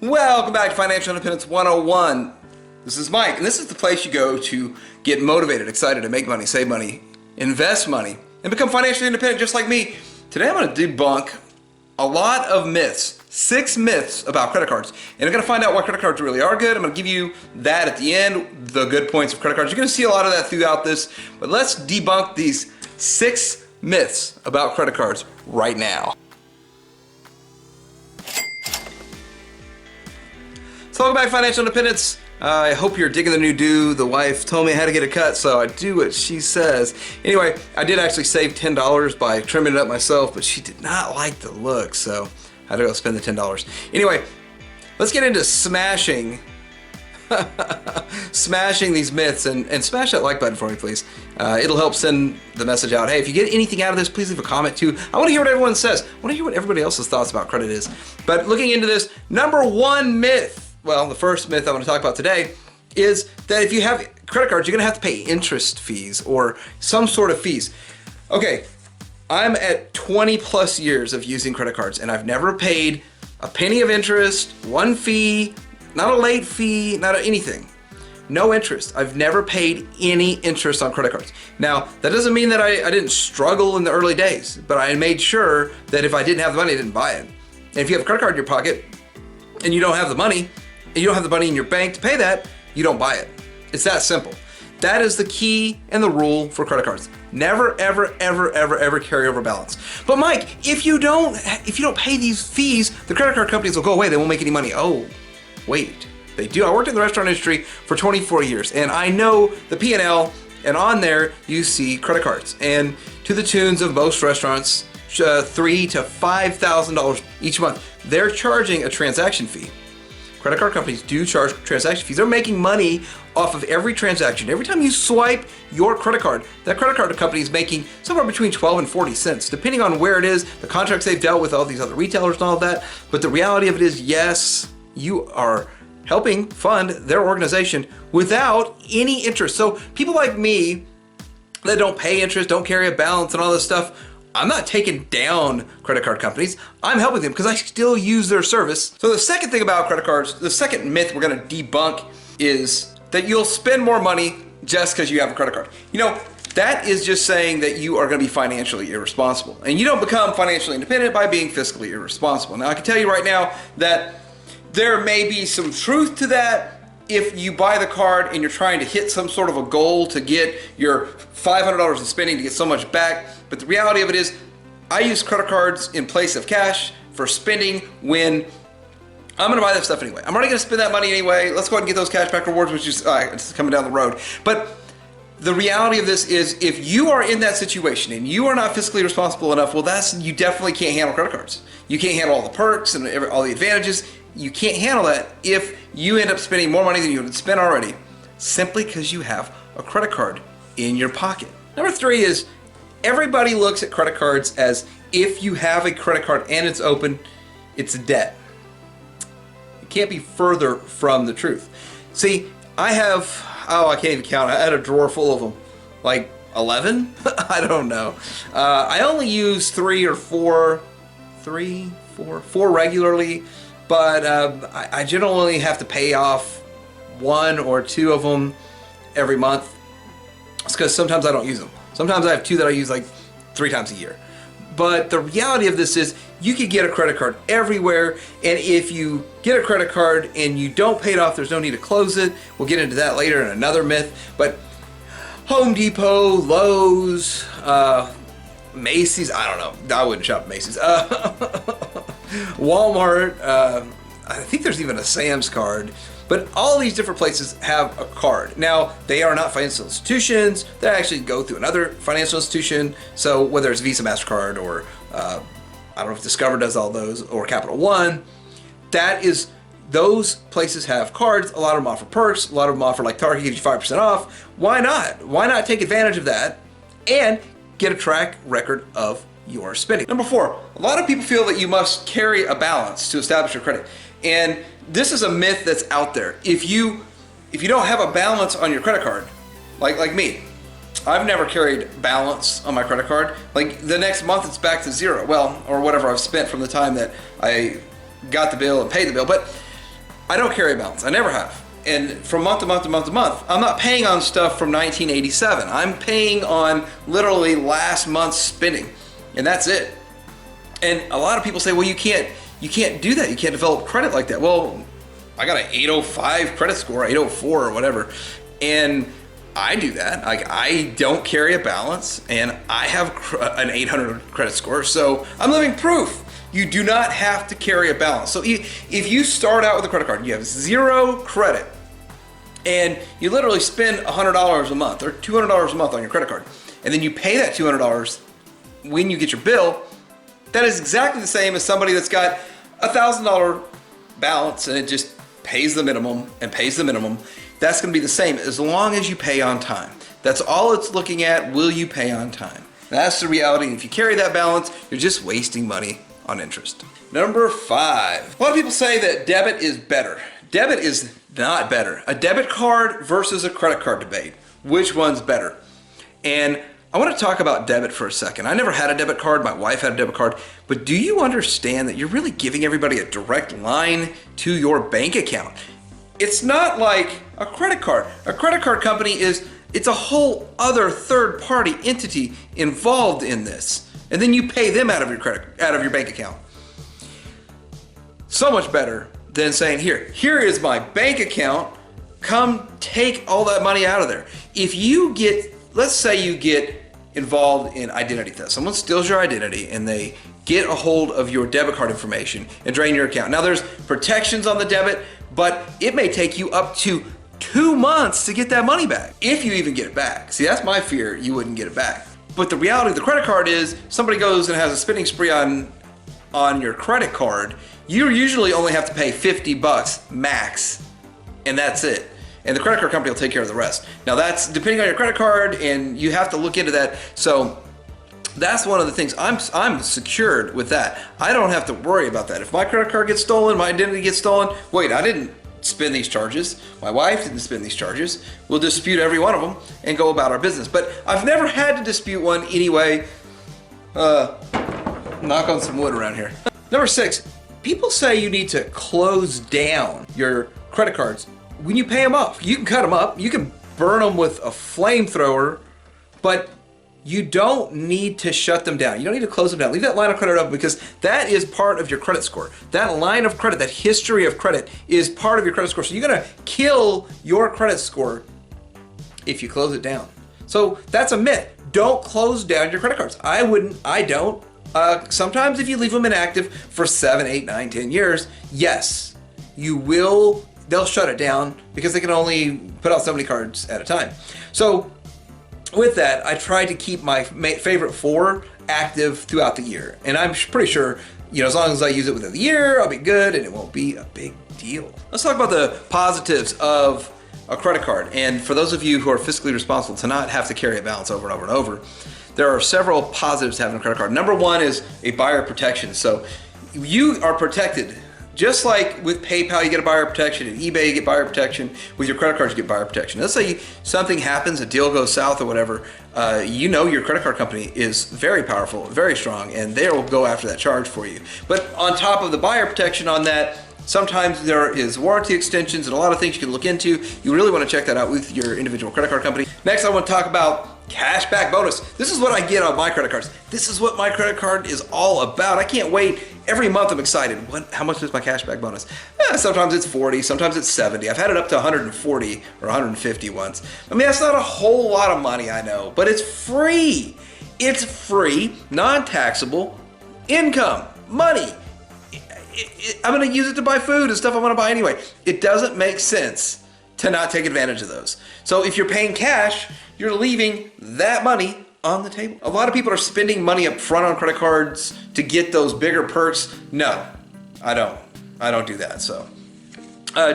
Welcome back to Financial Independence 101. This is Mike, and this is the place you go to get motivated, excited to make money, save money, invest money, and become financially independent just like me. Today I'm going to debunk a lot of myths, 6 myths about credit cards. And I'm going to find out why credit cards really are good. I'm going to give you that at the end, the good points of credit cards. You're going to see a lot of that throughout this, but let's debunk these 6 myths about credit cards right now. So welcome back to Financial Independence. I hope you're digging the new do. The wife told me I had to get a cut, so I do what she says. Anyway, I did actually save $10 by trimming it up myself, but she did not like the look, so I had to go spend the $10. Anyway, let's get into smashing these myths, and smash that like button for me, please. It'll help send the message out. Hey, if you get anything out of this, please leave a comment too. I want to hear what everyone says. I want to hear what everybody else's thoughts about credit is. But looking into this, number 1 myth, well, the first myth I want to talk about today is that if you have credit cards, you're going to have to pay interest fees or some sort of fees. Okay, I'm at 20 plus years of using credit cards, and I've never paid a penny of interest, 1 fee, not a late fee, not anything. No interest. I've never paid any interest on credit cards. Now, that doesn't mean that I didn't struggle in the early days, but I made sure that if I didn't have the money, I didn't buy it. And if you have a credit card in your pocket and you don't have the money, and you don't have the money in your bank to pay that, you don't buy it. It's that simple. That is the key and the rule for credit cards. Never, ever, ever, ever, ever carry over balance. But Mike, if you don't pay these fees, the credit card companies will go away. They won't make any money. Oh, wait, they do. I worked in the restaurant industry for 24 years, and I know the P&L, and on there you see credit cards, and to the tunes of most restaurants, $3,000 to $5,000 each month. They're charging a transaction fee. Credit card companies do charge transaction fees. They're making money off of every transaction. Every time you swipe your credit card, that credit card company is making somewhere between 12 and 40 cents, depending on where it is, the contracts they've dealt with, all these other retailers and all of that. But the reality of it is, yes, you are helping fund their organization without any interest. So people like me that don't pay interest, don't carry a balance and all this stuff, I'm not taking down credit card companies. I'm helping them because I still use their service. So the second thing about credit cards, the second myth we're gonna debunk is that you'll spend more money just because you have a credit card. You know, that is just saying that you are gonna be financially irresponsible. And you don't become financially independent by being fiscally irresponsible. Now I can tell you right now that there may be some truth to that. If you buy the card and you're trying to hit some sort of a goal to get your $500 in spending to get so much back, but the reality of it is I use credit cards in place of cash for spending when I'm gonna buy that stuff anyway. I'm already gonna spend that money anyway. Let's go ahead and get those cashback rewards, which is it's coming down the road. But the reality of this is if you are in that situation and you are not fiscally responsible enough, well, you definitely can't handle credit cards. You can't handle all the perks and all the advantages. You can't handle that if you end up spending more money than you would spend already, simply because you have a credit card in your pocket. Number 3 is everybody looks at credit cards as if you have a credit card and it's open, it's a debt. It can't be further from the truth. See, I have, I can't even count. I had a drawer full of them, like 11? I don't know. I only use 4 regularly. But I generally have to pay off 1 or 2 of them every month. It's because sometimes I don't use them. Sometimes I have 2 that I use like 3 times a year. But the reality of this is you can get a credit card everywhere. And if you get a credit card and you don't pay it off, there's no need to close it. We'll get into that later in another myth. But Home Depot, Lowe's, Macy's, I don't know. I wouldn't shop at Macy's. Walmart, I think there's even a Sam's card, but all these different places have a card. Now, they are not financial institutions. They actually go through another financial institution. So whether it's Visa, MasterCard, or I don't know if Discover does all those, or Capital One, those places have cards. A lot of them offer perks. A lot of them offer, like Target gives you 5% off. Why not? Why not take advantage of that and get a track record of your spending? Number 4, a lot of people feel that you must carry a balance to establish your credit. And this is a myth that's out there. If you don't have a balance on your credit card, like me, I've never carried balance on my credit card. Like the next month it's back to 0. Well, or whatever I've spent from the time that I got the bill and paid the bill. But I don't carry a balance. I never have. And from month to month to month to month, I'm not paying on stuff from 1987. I'm paying on literally last month's spending, and that's it. And a lot of people say, well, you can't do that. You can't develop credit like that. Well, I got an 805 credit score, 804 or whatever, and I do that. Like, I don't carry a balance, and I have an 800 credit score, so I'm living proof. You do not have to carry a balance. So if you start out with a credit card, you have zero credit, and you literally spend $100 a month or $200 a month on your credit card, and then you pay that $200 when you get your bill, that is exactly the same as somebody that's got a $1,000 balance and it just pays the minimum and pays the minimum. That's going to be the same as long as you pay on time. That's all it's looking at. Will you pay on time? That's the reality. If you carry that balance, you're just wasting money on interest. Number 5. A lot of people say that debit is better. Debit is not better. A debit card versus a credit card debate. Which one's better? And I want to talk about debit for a second. I never had a debit card. My wife had a debit card. But do you understand that you're really giving everybody a direct line to your bank account? It's not like a credit card. A credit card company it's a whole other third-party entity involved in this. And then you pay them out of your bank account. So much better than saying, here is my bank account. Come take all that money out of there. If you get, let's say you get involved in identity theft. Someone steals your identity and they get a hold of your debit card information and drain your account. Now there's protections on the debit, but it may take you up to 2 months to get that money back, if you even get it back. See, that's my fear, you wouldn't get it back. But the reality of the credit card is somebody goes and has a spending spree on your credit card, you usually only have to pay $50 max, and that's it. And the credit card company will take care of the rest. Now that's depending on your credit card, and you have to look into that. So that's one of the things. I'm secured with that. I don't have to worry about that. If my credit card gets stolen, my identity gets stolen, wait, I didn't spend these charges. My wife didn't spend these charges. We'll dispute every one of them and go about our business. But I've never had to dispute one anyway. Knock on some wood around here. Number 6, people say you need to close down your credit cards when you pay them off. You can cut them up, you can burn them with a flamethrower, but you don't need to shut them down. You don't need to close them down. Leave that line of credit open, because that is part of your credit score. That line of credit, that history of credit is part of your credit score. So you're gonna kill your credit score if you close it down. So that's a myth. Don't close down your credit cards. I wouldn't, I don't. Sometimes if you leave them inactive for 7, 8, 9, 10 years, yes, you will, they'll shut it down because they can only put out so many cards at a time. So with that, I try to keep my favorite 4 active throughout the year. And I'm pretty sure, as long as I use it within the year, I'll be good and it won't be a big deal. Let's talk about the positives of a credit card. And for those of you who are fiscally responsible to not have to carry a balance over and over and over, there are several positives to having a credit card. Number 1 is a buyer protection. So you are protected. Just like with PayPal, you get a buyer protection. At eBay, you get buyer protection. With your credit cards, you get buyer protection. Let's say something happens, a deal goes south or whatever, your credit card company is very powerful, very strong, and they will go after that charge for you. But on top of the buyer protection on that, sometimes there is warranty extensions and a lot of things you can look into. You really want to check that out with your individual credit card company. Next, I want to talk about cashback bonus. This is what I get on my credit cards. This is what my credit card is all about. I can't wait. Every month I'm excited. How much is my cashback bonus? Sometimes it's 40, sometimes it's 70. I've had it up to 140 or 150 once. I mean, that's not a whole lot of money, I know, but it's free. It's free, non-taxable income, money. I'm gonna use it to buy food and stuff I wanna buy anyway. It doesn't make sense to not take advantage of those. So if you're paying cash, you're leaving that money on the table. A lot of people are spending money up front on credit cards to get those bigger perks. No, I don't do that. So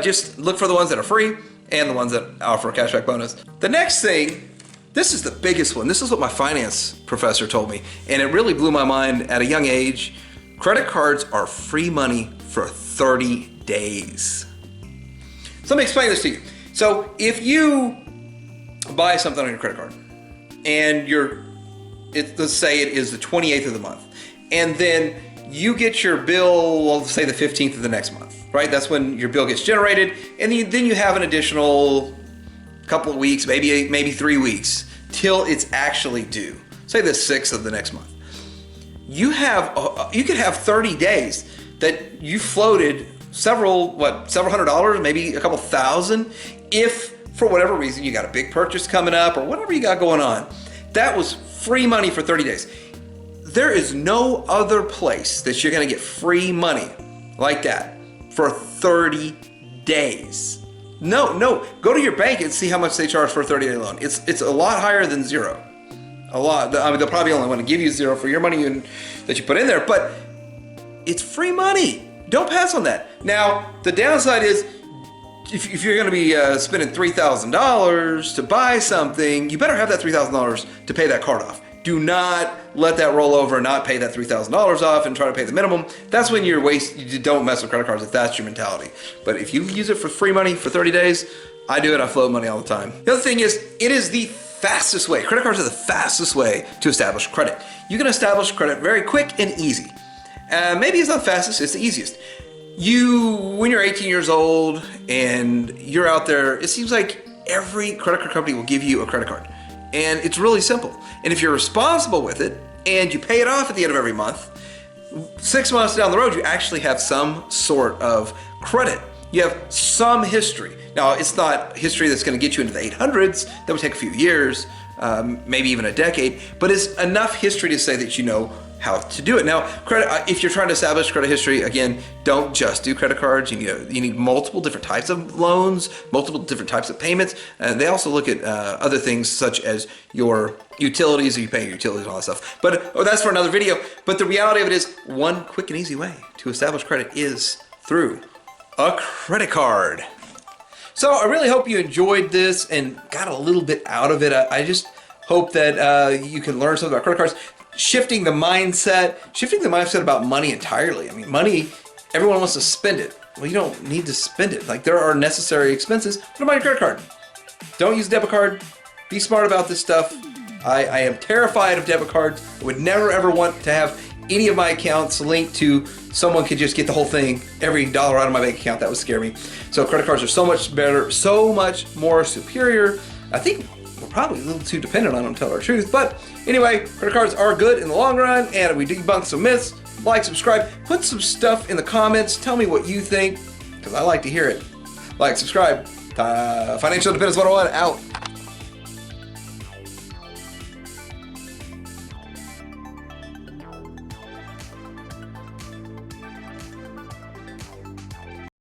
just look for the ones that are free and the ones that offer a cashback bonus. The next thing, this is the biggest one. This is what my finance professor told me, and it really blew my mind at a young age. Credit cards are free money for 30 days. So let me explain this to you. So if you buy something on your credit card and let's say it is the 28th of the month, and then you get your bill, well, say the 15th of the next month, right? That's when your bill gets generated, and then you have an additional couple of weeks, maybe 3 weeks, till it's actually due. Say the 6th of the next month. You could have 30 days that you floated several $100s, maybe a couple thousand, if for whatever reason you got a big purchase coming up or whatever you got going on. That was free money for 30 days. There is no other place that you're gonna get free money like that for 30 days. No, go to your bank and see how much they charge for a 30-day loan. It's a lot higher than zero. A lot. I mean, they'll probably only want to give you zero for your money that you put in there, but it's free money. Don't pass on that. Now, the downside is if you're going to be spending $3,000 to buy something, you better have that $3,000 to pay that card off. Do not let that roll over and not pay that $3,000 off and try to pay the minimum. That's when you don't mess with credit cards if that's your mentality. But if you use it for free money for 30 days, I do it. I float money all the time. The other thing is, it is the fastest way. Credit cards are the fastest way to establish credit. You can establish credit very quick and easy. Maybe it's not the fastest, it's the easiest. When you're 18 years old and you're out there, it seems like every credit card company will give you a credit card. And it's really simple. And if you're responsible with it and you pay it off at the end of every month, 6 months down the road, you actually have some sort of credit. You have some history. Now, it's not history that's going to get you into the 800s. That would take a few years, maybe even a decade, but it's enough history to say that you know how to do it. Now, if you're trying to establish credit history, again, don't just do credit cards. You need multiple different types of loans, multiple different types of payments. They also look at other things such as your utilities, you pay your utilities and all that stuff. But that's for another video. But the reality of it is, one quick and easy way to establish credit is through a credit card. So I really hope you enjoyed this and got a little bit out of it. I just hope that you can learn something about credit cards. Shifting the mindset about money entirely. I mean, money, everyone wants to spend it. Well, you don't need to spend it. Like, there are necessary expenses. Put them on your credit card. Don't use a debit card. Be smart about this stuff. I am terrified of debit cards. I would never ever want to have any of my accounts linked to someone could just get the whole thing, every dollar out of my bank account. That would scare me. So credit cards are so much better, so much more superior. I think we're probably a little too dependent on them, to tell our truth. But anyway, credit cards are good in the long run, and we debunk some myths. Like, subscribe, put some stuff in the comments. Tell me what you think, because I like to hear it. Like, subscribe. Financial Independence 101 out.